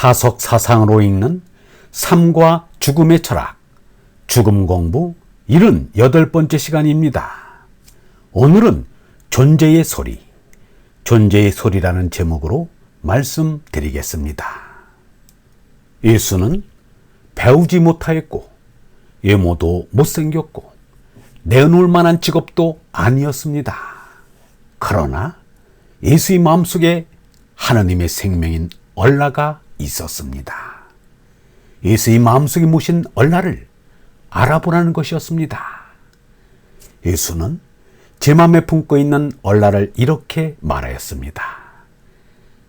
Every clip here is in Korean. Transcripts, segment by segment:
타석 사상으로 읽는 삶과 죽음의 철학, 죽음 공부 78번째 시간입니다. 오늘은 존재의 소리, 존재의 소리라는 제목으로 말씀드리겠습니다. 예수는 배우지 못하였고 외모도 못생겼고 내어놓을 만한 직업도 아니었습니다. 그러나 예수의 마음속에 하나님의 생명인 얼라가 있었습니다. 예수의 마음속에 모신 얼라를 알아보라는 것이었습니다. 예수는 제 마음에 품고 있는 얼라를 이렇게 말하였습니다.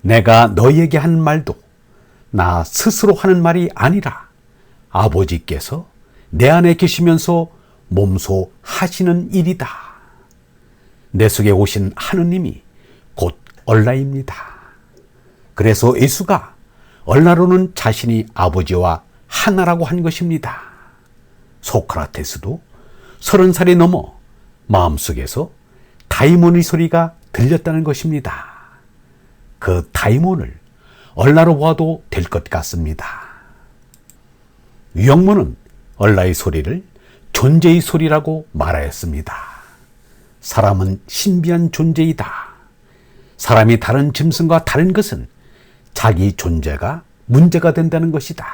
내가 너희에게 한 말도 나 스스로 하는 말이 아니라 아버지께서 내 안에 계시면서 몸소 하시는 일이다. 내 속에 오신 하느님이 곧 얼라입니다. 그래서 예수가 얼라로는 자신이 아버지와 하나라고 한 것입니다. 소크라테스도 30살이 넘어 마음속에서 다이몬의 소리가 들렸다는 것입니다. 그 다이몬을 얼라로 보아도 될 것 같습니다. 유영모는 얼라의 소리를 존재의 소리라고 말하였습니다. 사람은 신비한 존재이다. 사람이 다른 짐승과 다른 것은 자기 존재가 문제가 된다는 것이다.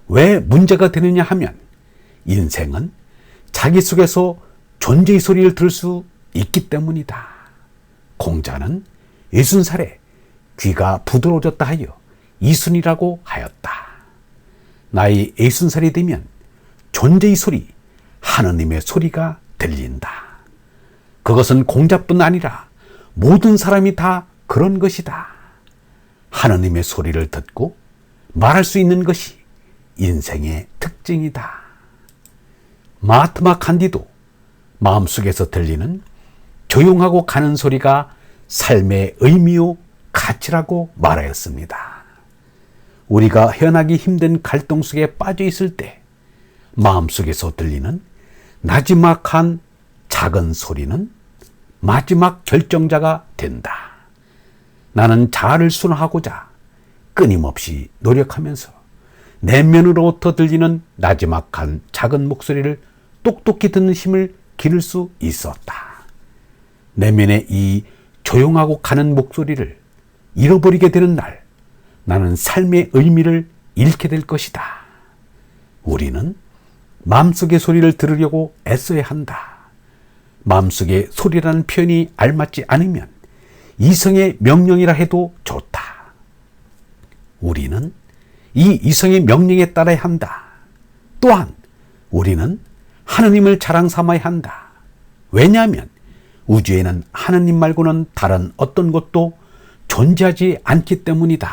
왜 문제가 되느냐 하면 인생은 자기 속에서 존재의 소리를 들을 수 있기 때문이다. 공자는 60살에 귀가 부드러워졌다 하여 이순이라고 하였다. 나이 60살이 되면 존재의 소리, 하느님의 소리가 들린다. 그것은 공자뿐 아니라 모든 사람이 다 그런 것이다. 하느님의 소리를 듣고 말할 수 있는 것이 인생의 특징이다. 마하트마 간디도 마음속에서 들리는 조용하고 가는 소리가 삶의 의미요 가치라고 말하였습니다. 우리가 헤어나기 힘든 갈등 속에 빠져 있을 때 마음속에서 들리는 나지막한 작은 소리는 마지막 결정자가 된다. 나는 자아를 순화하고자 끊임없이 노력하면서 내면으로부터 들리는 나지막한 작은 목소리를 똑똑히 듣는 힘을 기를 수 있었다. 내면의 이 조용하고 가는 목소리를 잃어버리게 되는 날, 나는 삶의 의미를 잃게 될 것이다. 우리는 마음속의 소리를 들으려고 애써야 한다. 마음속의 소리라는 표현이 알맞지 않으면 이성의 명령이라 해도 좋다. 우리는 이 이성의 명령에 따라야 한다. 또한 우리는 하느님을 자랑 삼아야 한다. 왜냐하면 우주에는 하느님 말고는 다른 어떤 것도 존재하지 않기 때문이다.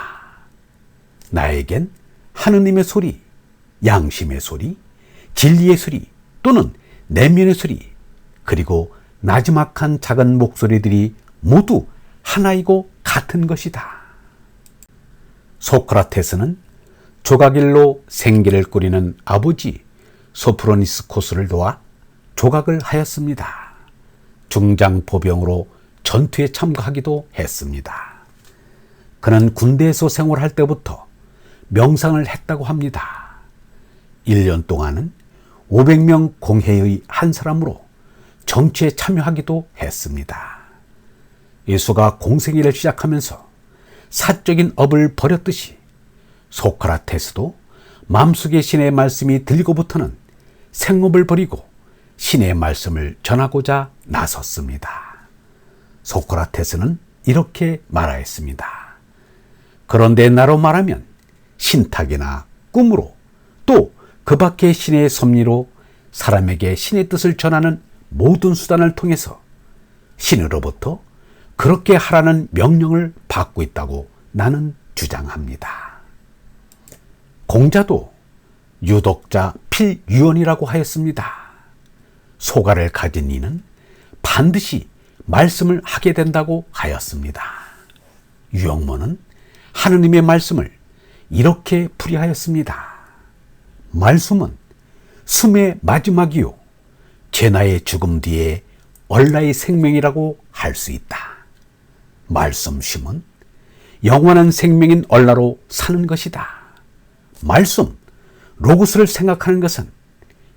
나에겐 하느님의 소리, 양심의 소리, 진리의 소리 또는 내면의 소리, 그리고 나지막한 작은 목소리들이 모두 하나이고 같은 것이다. 소크라테스는 조각일로 생계를 꾸리는 아버지 소프로니스코스를 도와 조각을 하였습니다. 중장포병으로 전투에 참가하기도 했습니다. 그는 군대에서 생활할 때부터 명상을 했다고 합니다. 1년 동안은 500명 공회의 한 사람으로 정치에 참여하기도 했습니다. 예수가 공생애를 시작하면서 사적인 업을 버렸듯이 소크라테스도 마음속에 신의 말씀이 들리고부터는 생업을 버리고 신의 말씀을 전하고자 나섰습니다. 소크라테스는 이렇게 말하였습니다. 그런데 나로 말하면 신탁이나 꿈으로 또 그 밖의 신의 섭리로 사람에게 신의 뜻을 전하는 모든 수단을 통해서 신으로부터 그렇게 하라는 명령을 받고 있다고 나는 주장합니다. 공자도 유독자 필유언이라고 하였습니다. 소가를 가진 이는 반드시 말씀을 하게 된다고 하였습니다. 유영모는 하느님의 말씀을 이렇게 풀이하였습니다. 말씀은 숨의 마지막이요 제나의 죽음 뒤에 얼라의 생명이라고 할 수 있다. 말씀 쉼은 영원한 생명인 얼라로 사는 것이다. 말씀, 로고스를 생각하는 것은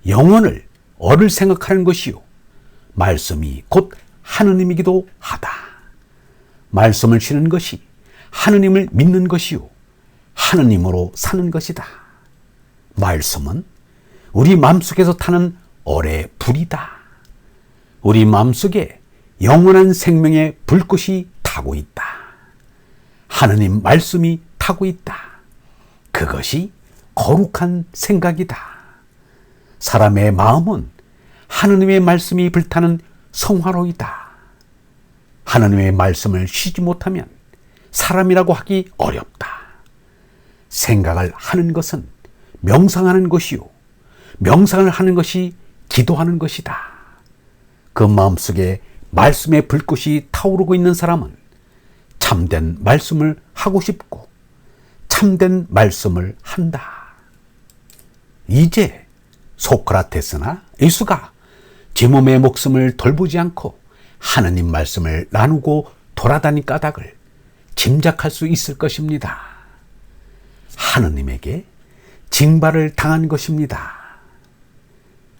영원을, 얼을 생각하는 것이요. 말씀이 곧 하느님이기도 하다. 말씀을 쉬는 것이 하느님을 믿는 것이요. 하느님으로 사는 것이다. 말씀은 우리 마음속에서 타는 얼의 불이다. 우리 마음속에 영원한 생명의 불꽃이 타고 있다. 하느님 말씀이 타고 있다. 그것이 거룩한 생각이다. 사람의 마음은 하느님의 말씀이 불타는 성화로이다. 하느님의 말씀을 쉬지 못하면 사람이라고 하기 어렵다. 생각을 하는 것은 명상하는 것이요. 명상을 하는 것이 기도하는 것이다. 그 마음속에 말씀의 불꽃이 타오르고 있는 사람은 참된 말씀을 하고 싶고 참된 말씀을 한다. 이제 소크라테스나 예수가 제 몸의 목숨을 돌보지 않고 하느님 말씀을 나누고 돌아다닌 까닭을 짐작할 수 있을 것입니다. 하느님에게 징발을 당한 것입니다.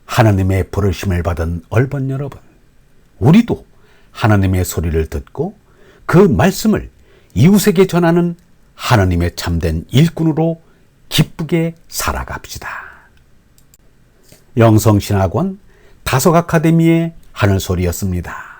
하나님의 부르심을 받은 얼번 여러분, 우리도 하나님의 소리를 듣고 그 말씀을 이웃에게 전하는 하나님의 참된 일꾼으로 기쁘게 살아갑시다. 영성신학원 다속아카데미의 하늘소리였습니다.